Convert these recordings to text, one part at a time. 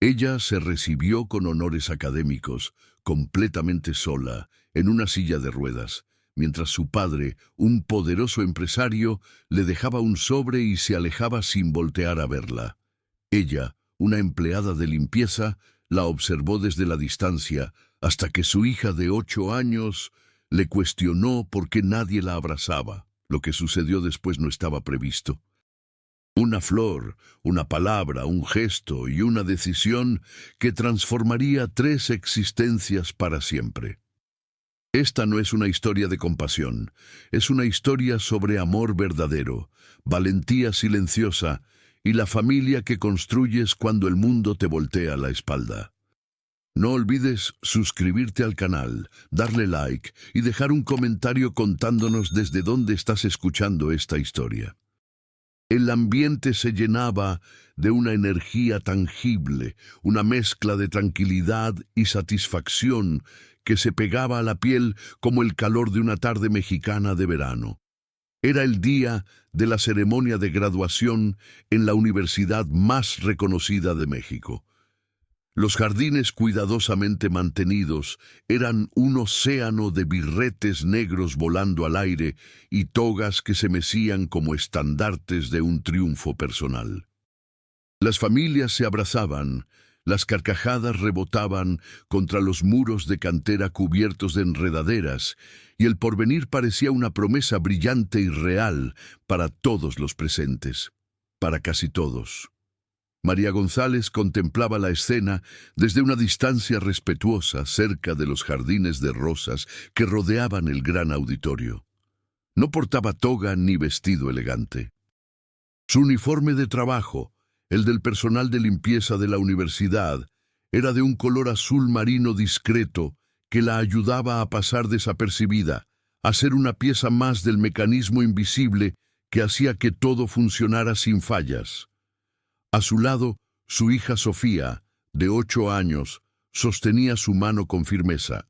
Ella se recibió con honores académicos, completamente sola, en una silla de ruedas, mientras su padre, un poderoso empresario, le dejaba un sobre y se alejaba sin voltear a verla. Ella, una empleada de limpieza, la observó desde la distancia hasta que su hija de 8 años le cuestionó por qué nadie la abrazaba. Lo que sucedió después no estaba previsto. Una flor, una palabra, un gesto y una decisión que transformaría 3 existencias para siempre. Esta no es una historia de compasión, es una historia sobre amor verdadero, valentía silenciosa y la familia que construyes cuando el mundo te voltea la espalda. No olvides suscribirte al canal, darle like y dejar un comentario contándonos desde dónde estás escuchando esta historia. El ambiente se llenaba de una energía tangible, una mezcla de tranquilidad y satisfacción que se pegaba a la piel como el calor de una tarde mexicana de verano. Era el día de la ceremonia de graduación en la universidad más reconocida de México. Los jardines cuidadosamente mantenidos eran un océano de birretes negros volando al aire y togas que se mecían como estandartes de un triunfo personal. Las familias se abrazaban, las carcajadas rebotaban contra los muros de cantera cubiertos de enredaderas, y el porvenir parecía una promesa brillante y real para todos los presentes, para casi todos. María González contemplaba la escena desde una distancia respetuosa cerca de los jardines de rosas que rodeaban el gran auditorio. No portaba toga ni vestido elegante. Su uniforme de trabajo, el del personal de limpieza de la universidad, era de un color azul marino discreto que la ayudaba a pasar desapercibida, a ser una pieza más del mecanismo invisible que hacía que todo funcionara sin fallas. A su lado, su hija Sofía, de 8 años, sostenía su mano con firmeza.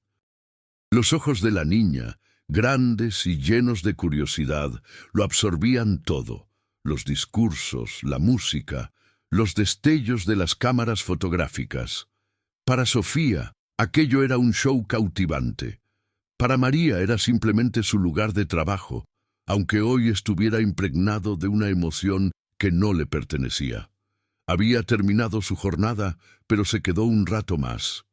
Los ojos de la niña, grandes y llenos de curiosidad, lo absorbían todo: los discursos, la música, los destellos de las cámaras fotográficas. Para Sofía, aquello era un show cautivante. Para María era simplemente su lugar de trabajo, aunque hoy estuviera impregnado de una emoción que no le pertenecía. Había terminado su jornada, pero se quedó un rato más.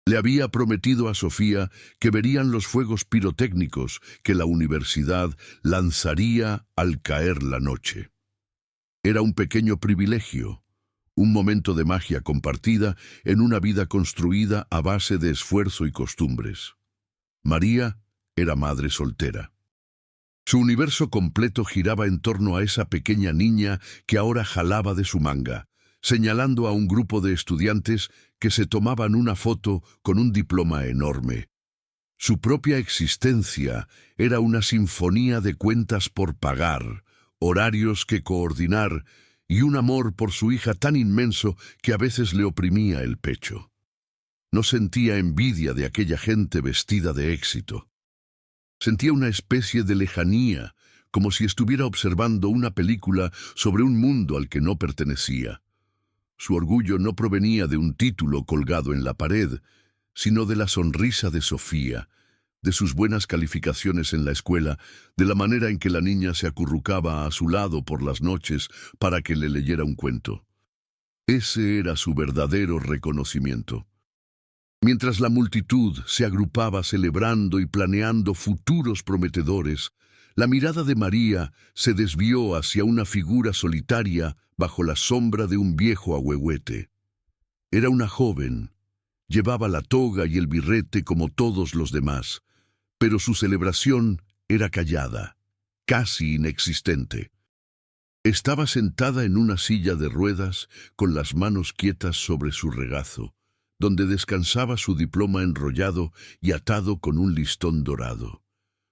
Le había prometido a Sofía que verían los fuegos pirotécnicos que la universidad lanzaría al caer la noche. Era un pequeño privilegio, un momento de magia compartida en una vida construida a base de esfuerzo y costumbres. María era madre soltera. Su universo completo giraba en torno a esa pequeña niña que ahora jalaba de su manga, señalando a un grupo de estudiantes que se tomaban una foto con un diploma enorme. Su propia existencia era una sinfonía de cuentas por pagar, horarios que coordinar y un amor por su hija tan inmenso que a veces le oprimía el pecho. No sentía envidia de aquella gente vestida de éxito. Sentía una especie de lejanía, como si estuviera observando una película sobre un mundo al que no pertenecía. Su orgullo no provenía de un título colgado en la pared, sino de la sonrisa de Sofía, de sus buenas calificaciones en la escuela, de la manera en que la niña se acurrucaba a su lado por las noches para que le leyera un cuento. Ese era su verdadero reconocimiento. Mientras la multitud se agrupaba celebrando y planeando futuros prometedores, la mirada de María se desvió hacia una figura solitaria bajo la sombra de un viejo ahuehuete. Era una joven. Llevaba la toga y el birrete como todos los demás, pero su celebración era callada, casi inexistente. Estaba sentada en una silla de ruedas con las manos quietas sobre su regazo, donde descansaba su diploma enrollado y atado con un listón dorado.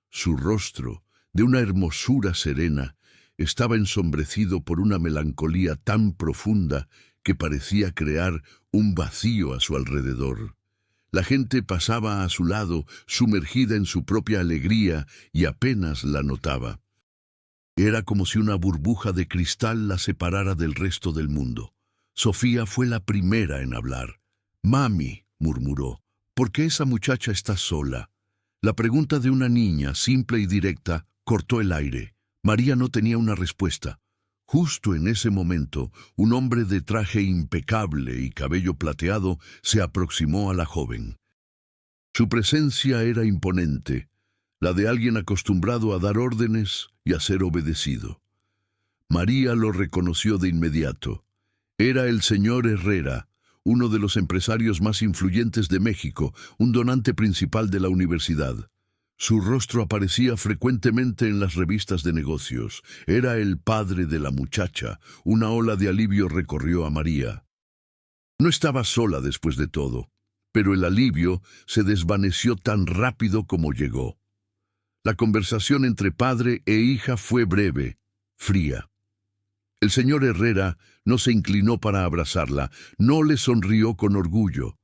Su rostro, de una hermosura serena, estaba ensombrecido por una melancolía tan profunda que parecía crear un vacío a su alrededor. La gente pasaba a su lado, sumergida en su propia alegría, y apenas la notaba. Era como si una burbuja de cristal la separara del resto del mundo. Sofía fue la primera en hablar. «Mami», murmuró, «¿por qué esa muchacha está sola?» La pregunta de una niña, simple y directa, cortó el aire. María no tenía una respuesta. Justo en ese momento, un hombre de traje impecable y cabello plateado se aproximó a la joven. Su presencia era imponente, la de alguien acostumbrado a dar órdenes y a ser obedecido. María lo reconoció de inmediato. Era el señor Herrera, uno de los empresarios más influyentes de México, un donante principal de la universidad. Su rostro aparecía frecuentemente en las revistas de negocios. Era el padre de la muchacha. Una ola de alivio recorrió a María. No estaba sola después de todo, pero el alivio se desvaneció tan rápido como llegó. La conversación entre padre e hija fue breve, fría. El señor Herrera no se inclinó para abrazarla, no le sonrió con orgullo.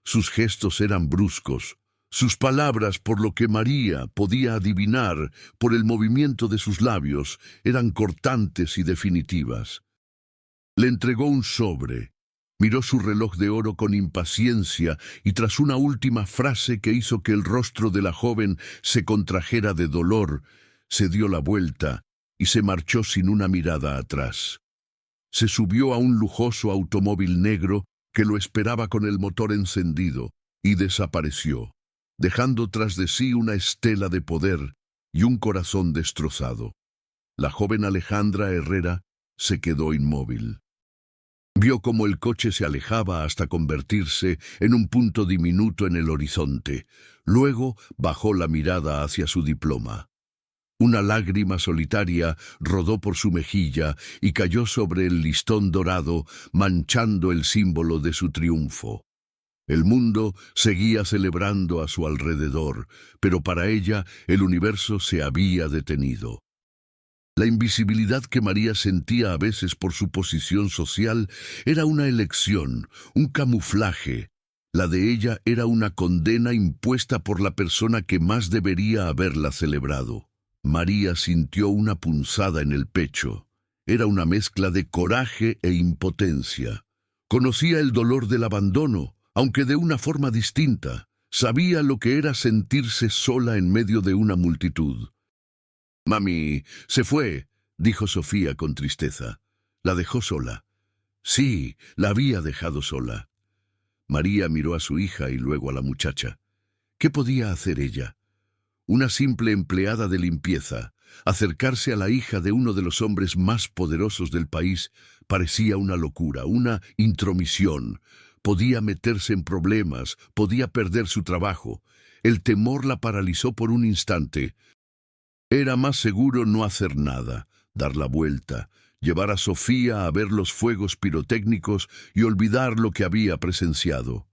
Sus gestos eran bruscos. Sus palabras, por lo que María podía adivinar por el movimiento de sus labios, eran cortantes y definitivas. Le entregó un sobre, miró su reloj de oro con impaciencia y tras una última frase que hizo que el rostro de la joven se contrajera de dolor, se dio la vuelta y se marchó sin una mirada atrás. Se subió a un lujoso automóvil negro que lo esperaba con el motor encendido y desapareció, dejando tras de sí una estela de poder y un corazón destrozado. La joven Alejandra Herrera se quedó inmóvil. Vio cómo el coche se alejaba hasta convertirse en un punto diminuto en el horizonte. Luego bajó la mirada hacia su diploma. Una lágrima solitaria rodó por su mejilla y cayó sobre el listón dorado, manchando el símbolo de su triunfo. El mundo seguía celebrando a su alrededor, pero para ella el universo se había detenido. La invisibilidad que María sentía a veces por su posición social era una elección, un camuflaje. La de ella era una condena impuesta por la persona que más debería haberla celebrado. María sintió una punzada en el pecho. Era una mezcla de coraje e impotencia. Conocía el dolor del abandono, aunque de una forma distinta. Sabía lo que era sentirse sola en medio de una multitud. «Mami, se fue», dijo Sofía con tristeza. «¿La dejó sola?» «Sí, la había dejado sola». María miró a su hija y luego a la muchacha. ¿Qué podía hacer ella? Una simple empleada de limpieza. Acercarse a la hija de uno de los hombres más poderosos del país parecía una locura, una intromisión. Podía meterse en problemas, podía perder su trabajo. El temor la paralizó por un instante. Era más seguro no hacer nada, dar la vuelta, llevar a Sofía a ver los fuegos pirotécnicos y olvidar lo que había presenciado.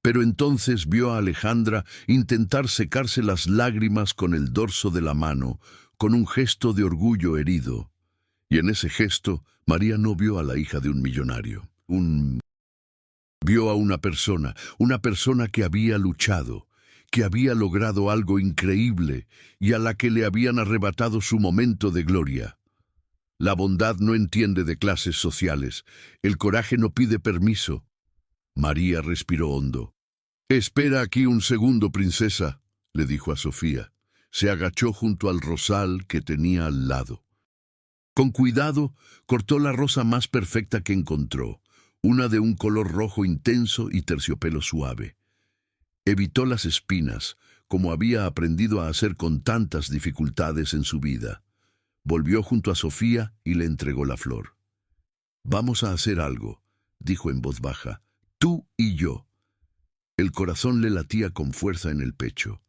Pero entonces vio a Alejandra intentar secarse las lágrimas con el dorso de la mano, con un gesto de orgullo herido. Y en ese gesto, María no vio a la hija de un millonario. Vio a una persona que había luchado, que había logrado algo increíble y a la que le habían arrebatado su momento de gloria. La bondad no entiende de clases sociales, el coraje no pide permiso. María respiró hondo. «Espera aquí un segundo, princesa», le dijo a Sofía. Se agachó junto al rosal que tenía al lado. Con cuidado, cortó la rosa más perfecta que encontró, una de un color rojo intenso y terciopelo suave. Evitó las espinas, como había aprendido a hacer con tantas dificultades en su vida. Volvió junto a Sofía y le entregó la flor. «Vamos a hacer algo», dijo en voz baja, «tú y yo». El corazón le latía con fuerza en el pecho.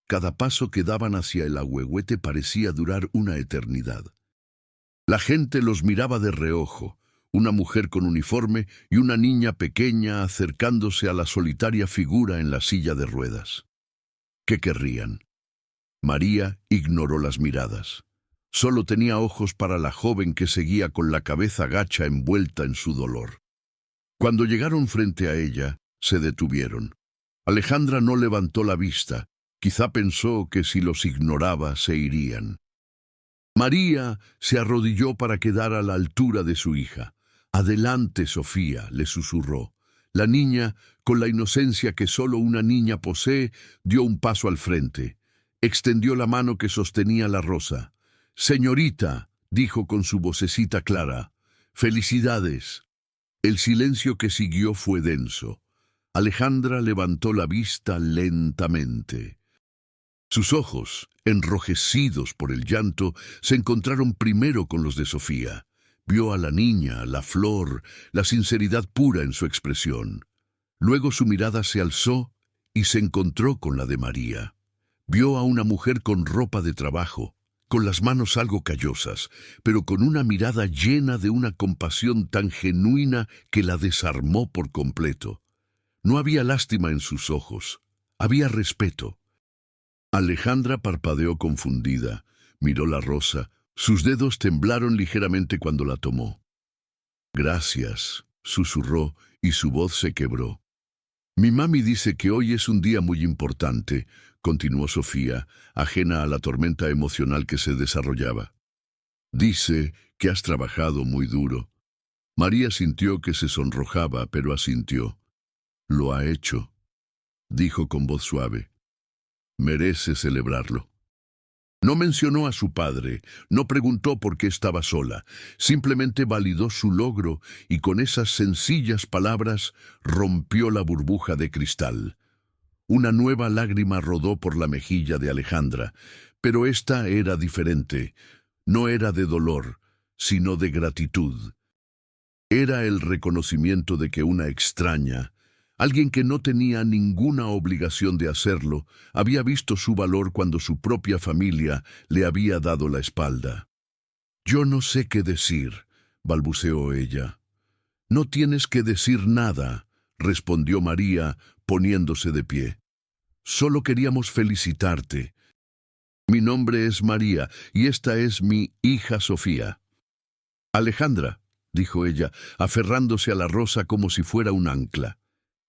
Cada paso que daban hacia el ahuehuete parecía durar una eternidad. La gente los miraba de reojo, una mujer con uniforme y una niña pequeña acercándose a la solitaria figura en la silla de ruedas. ¿Qué querrían? María ignoró las miradas. Solo tenía ojos para la joven que seguía con la cabeza gacha envuelta en su dolor. Cuando llegaron frente a ella, se detuvieron. Alejandra no levantó la vista. Quizá pensó que si los ignoraba se irían. María se arrodilló para quedar a la altura de su hija. «Adelante, Sofía», le susurró. La niña, con la inocencia que solo una niña posee, dio un paso al frente. Extendió la mano que sostenía la rosa. «Señorita», dijo con su vocecita clara, «felicidades». El silencio que siguió fue denso. Alejandra levantó la vista lentamente. Sus ojos, enrojecidos por el llanto, se encontraron primero con los de Sofía. Vio a la niña, la flor, la sinceridad pura en su expresión. Luego su mirada se alzó y se encontró con la de María. Vio a una mujer con ropa de trabajo, con las manos algo callosas, pero con una mirada llena de una compasión tan genuina que la desarmó por completo. No había lástima en sus ojos, había respeto. Alejandra parpadeó confundida, miró la rosa. Sus dedos temblaron ligeramente cuando la tomó. «Gracias», susurró, y su voz se quebró. «Mi mami dice que hoy es un día muy importante», continuó Sofía, ajena a la tormenta emocional que se desarrollaba. «Dice que has trabajado muy duro». María sintió que se sonrojaba, pero asintió. «Lo ha hecho», dijo con voz suave. «Merece celebrarlo». No mencionó a su padre, no preguntó por qué estaba sola, simplemente validó su logro y con esas sencillas palabras rompió la burbuja de cristal. Una nueva lágrima rodó por la mejilla de Alejandra, pero esta era diferente. No era de dolor, sino de gratitud. Era el reconocimiento de que una extraña, alguien que no tenía ninguna obligación de hacerlo, había visto su valor cuando su propia familia le había dado la espalda. «Yo no sé qué decir», balbuceó ella. «No tienes que decir nada», respondió María, poniéndose de pie. «Solo queríamos felicitarte. Mi nombre es María y esta es mi hija Sofía». «Alejandra», dijo ella, aferrándose a la rosa como si fuera un ancla.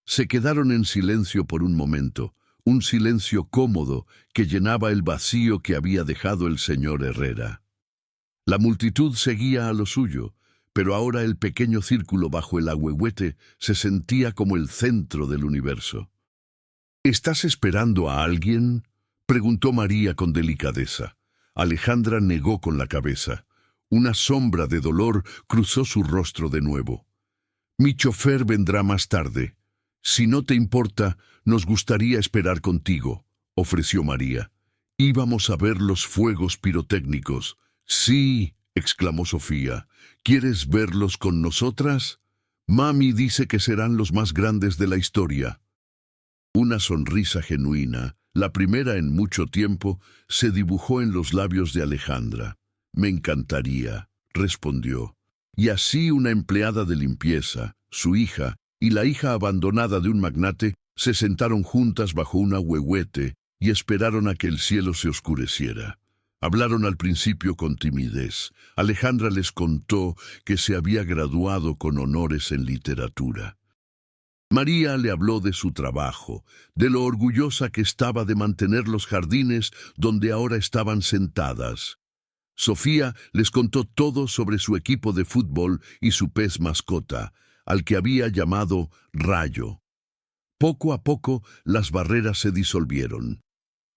Se quedaron en silencio por un momento, un silencio cómodo que llenaba el vacío que había dejado el señor Herrera. La multitud seguía a lo suyo, pero ahora el pequeño círculo bajo el ahuehuete se sentía como el centro del universo. «¿Estás esperando a alguien?», preguntó María con delicadeza. Alejandra negó con la cabeza. Una sombra de dolor cruzó su rostro de nuevo. «Mi chofer vendrá más tarde. Si no te importa, nos gustaría esperar contigo», ofreció María. «Íbamos a ver los fuegos pirotécnicos». «Sí», exclamó Sofía. «¿Quieres verlos con nosotras? Mami dice que serán los más grandes de la historia». Una sonrisa genuina, la primera en mucho tiempo, se dibujó en los labios de Alejandra. «Me encantaría», respondió. Y así una empleada de limpieza, su hija, y la hija abandonada de un magnate se sentaron juntas bajo un ahuehuete y esperaron a que el cielo se oscureciera. Hablaron al principio con timidez. Alejandra les contó que se había graduado con honores en literatura. María le habló de su trabajo, de lo orgullosa que estaba de mantener los jardines donde ahora estaban sentadas. Sofía les contó todo sobre su equipo de fútbol y su pez mascota, al que había llamado Rayo. Poco a poco las barreras se disolvieron.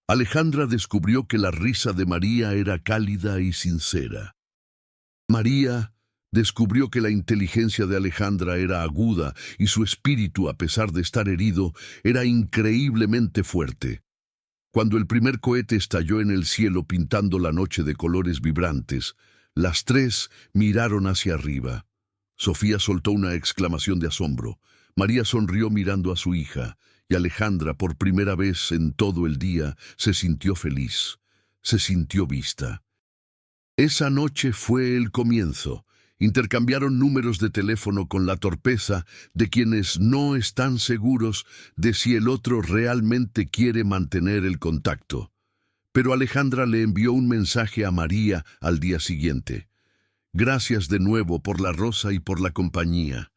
Alejandra descubrió que la risa de María era cálida y sincera. María descubrió que la inteligencia de Alejandra era aguda y su espíritu, a pesar de estar herido, era increíblemente fuerte. Cuando el primer cohete estalló en el cielo pintando la noche de colores vibrantes, las tres miraron hacia arriba. Sofía soltó una exclamación de asombro. María sonrió mirando a su hija, y Alejandra, por primera vez en todo el día, se sintió feliz, se sintió vista. Esa noche fue el comienzo. Intercambiaron números de teléfono con la torpeza de quienes no están seguros de si el otro realmente quiere mantener el contacto. Pero Alejandra le envió un mensaje a María al día siguiente. «Gracias de nuevo por la rosa y por la compañía».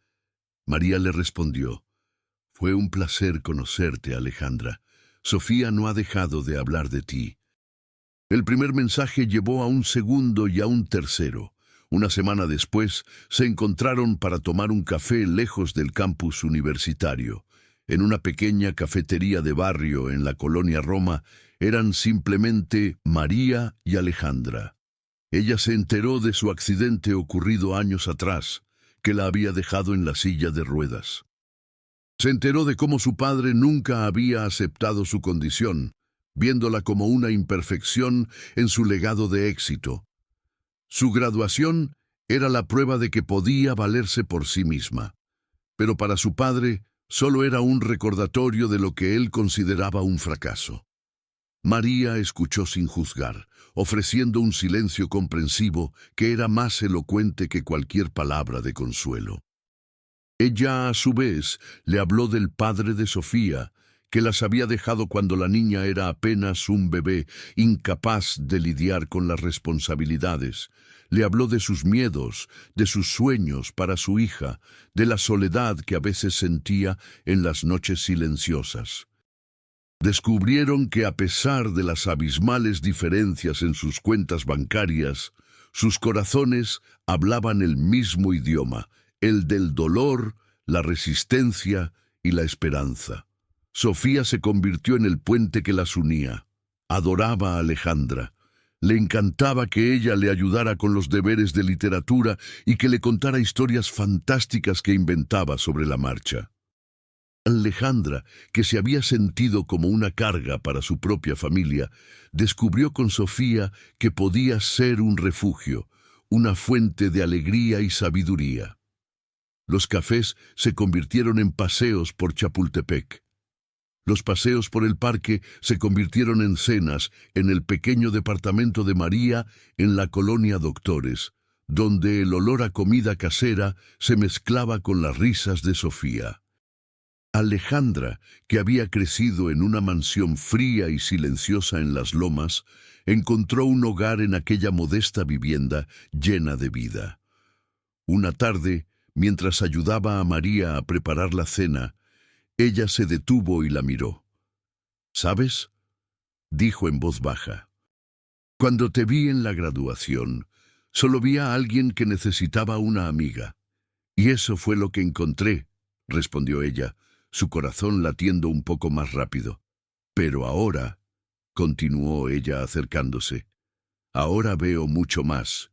María le respondió: «Fue un placer conocerte, Alejandra. Sofía no ha dejado de hablar de ti». El primer mensaje llevó a un segundo y a un tercero. Una semana después, se encontraron para tomar un café lejos del campus universitario. En una pequeña cafetería de barrio en la colonia Roma, eran simplemente María y Alejandra. Ella se enteró de su accidente ocurrido años atrás, que la había dejado en la silla de ruedas. Se enteró de cómo su padre nunca había aceptado su condición, viéndola como una imperfección en su legado de éxito. Su graduación era la prueba de que podía valerse por sí misma, pero para su padre solo era un recordatorio de lo que él consideraba un fracaso. María escuchó sin juzgar, ofreciendo un silencio comprensivo que era más elocuente que cualquier palabra de consuelo. Ella, a su vez, le habló del padre de Sofía, que las había dejado cuando la niña era apenas un bebé, incapaz de lidiar con las responsabilidades. Le habló de sus miedos, de sus sueños para su hija, de la soledad que a veces sentía en las noches silenciosas. Descubrieron que a pesar de las abismales diferencias en sus cuentas bancarias, sus corazones hablaban el mismo idioma, el del dolor, la resistencia y la esperanza. Sofía se convirtió en el puente que las unía. Adoraba a Alejandra. Le encantaba que ella le ayudara con los deberes de literatura y que le contara historias fantásticas que inventaba sobre la marcha. Alejandra, que se había sentido como una carga para su propia familia, descubrió con Sofía que podía ser un refugio, una fuente de alegría y sabiduría. Los cafés se convirtieron en paseos por Chapultepec. Los paseos por el parque se convirtieron en cenas en el pequeño departamento de María en la colonia Doctores, donde el olor a comida casera se mezclaba con las risas de Sofía. Alejandra, que había crecido en una mansión fría y silenciosa en las lomas, encontró un hogar en aquella modesta vivienda llena de vida. Una tarde, mientras ayudaba a María a preparar la cena, ella se detuvo y la miró. «¿Sabes?», dijo en voz baja. «Cuando te vi en la graduación, solo vi a alguien que necesitaba una amiga. Y eso fue lo que encontré», respondió ella, su corazón latiendo un poco más rápido. «Pero ahora», continuó ella acercándose, «ahora veo mucho más».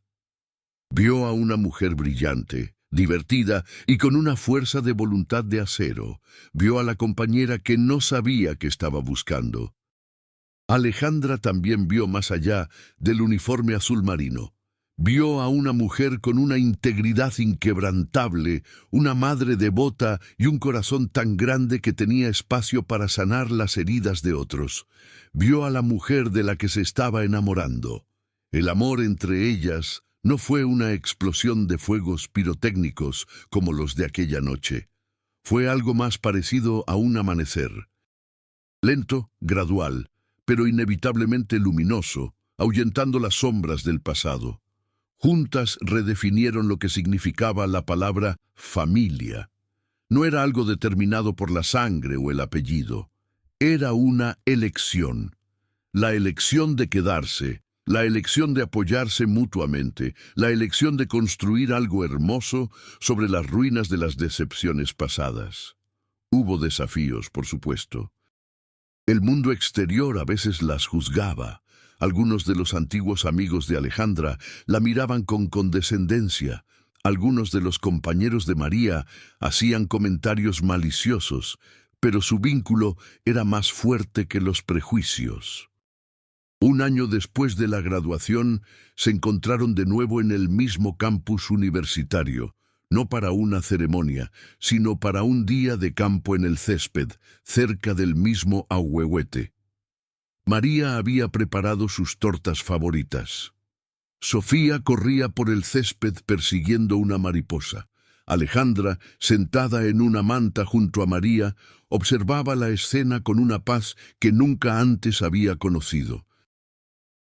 Vio a una mujer brillante, divertida y con una fuerza de voluntad de acero. Vio a la compañera que no sabía que estaba buscando. Alejandra también vio más allá del uniforme azul marino. Vio a una mujer con una integridad inquebrantable, una madre devota y un corazón tan grande que tenía espacio para sanar las heridas de otros. Vio a la mujer de la que se estaba enamorando. El amor entre ellas no fue una explosión de fuegos pirotécnicos como los de aquella noche. Fue algo más parecido a un amanecer. Lento, gradual, pero inevitablemente luminoso, ahuyentando las sombras del pasado. Juntas redefinieron lo que significaba la palabra familia. No era algo determinado por la sangre o el apellido. Era una elección. La elección de quedarse, la elección de apoyarse mutuamente, la elección de construir algo hermoso sobre las ruinas de las decepciones pasadas. Hubo desafíos, por supuesto. El mundo exterior a veces las juzgaba. Algunos de los antiguos amigos de Alejandra la miraban con condescendencia. Algunos de los compañeros de María hacían comentarios maliciosos, pero su vínculo era más fuerte que los prejuicios. Un año después de la graduación, se encontraron de nuevo en el mismo campus universitario, no para una ceremonia, sino para un día de campo en el césped, cerca del mismo ahuehuete. María había preparado sus tortas favoritas. Sofía corría por el césped persiguiendo una mariposa. Alejandra, sentada en una manta junto a María, observaba la escena con una paz que nunca antes había conocido.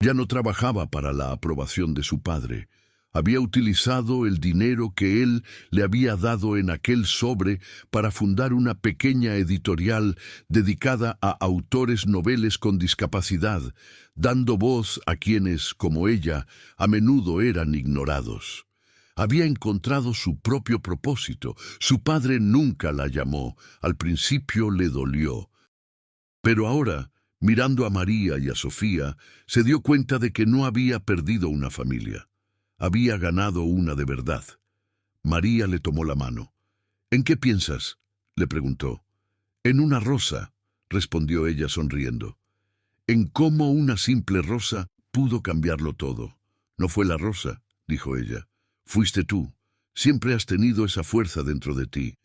Ya no trabajaba para la aprobación de su padre. Había utilizado el dinero que él le había dado en aquel sobre para fundar una pequeña editorial dedicada a autores noveles con discapacidad, dando voz a quienes, como ella, a menudo eran ignorados. Había encontrado su propio propósito. Su padre nunca la llamó. Al principio le dolió. Pero ahora, mirando a María y a Sofía, se dio cuenta de que no había perdido una familia. Había ganado una de verdad. María le tomó la mano. ¿En qué piensas?, le preguntó. En una rosa, respondió ella sonriendo. En cómo una simple rosa pudo cambiarlo todo. No fue la rosa, dijo ella. Fuiste tú. Siempre has tenido esa fuerza dentro de ti.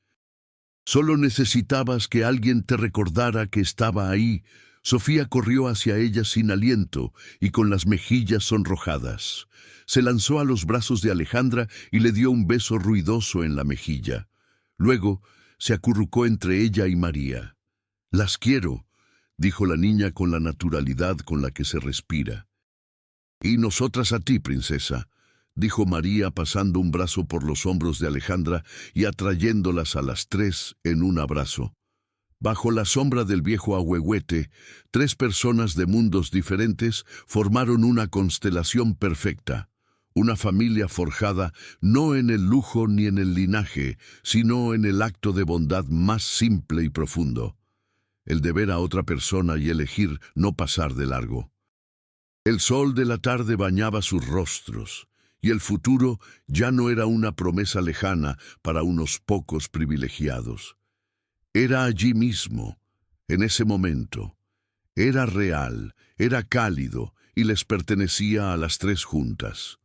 Solo necesitabas que alguien te recordara que estaba ahí. Sofía corrió hacia ella sin aliento y con las mejillas sonrojadas. Se lanzó a los brazos de Alejandra y le dio un beso ruidoso en la mejilla. Luego se acurrucó entre ella y María. «Las quiero», dijo la niña con la naturalidad con la que se respira. «Y nosotras a ti, princesa», dijo María pasando un brazo por los hombros de Alejandra y atrayéndolas a las tres en un abrazo. Bajo la sombra del viejo ahuehuete, tres personas de mundos diferentes formaron una constelación perfecta. Una familia forjada no en el lujo ni en el linaje, sino en el acto de bondad más simple y profundo. El de ver a otra persona y elegir no pasar de largo. El sol de la tarde bañaba sus rostros, y el futuro ya no era una promesa lejana para unos pocos privilegiados. Era allí mismo, en ese momento. Era real, era cálido, y les pertenecía a las tres juntas.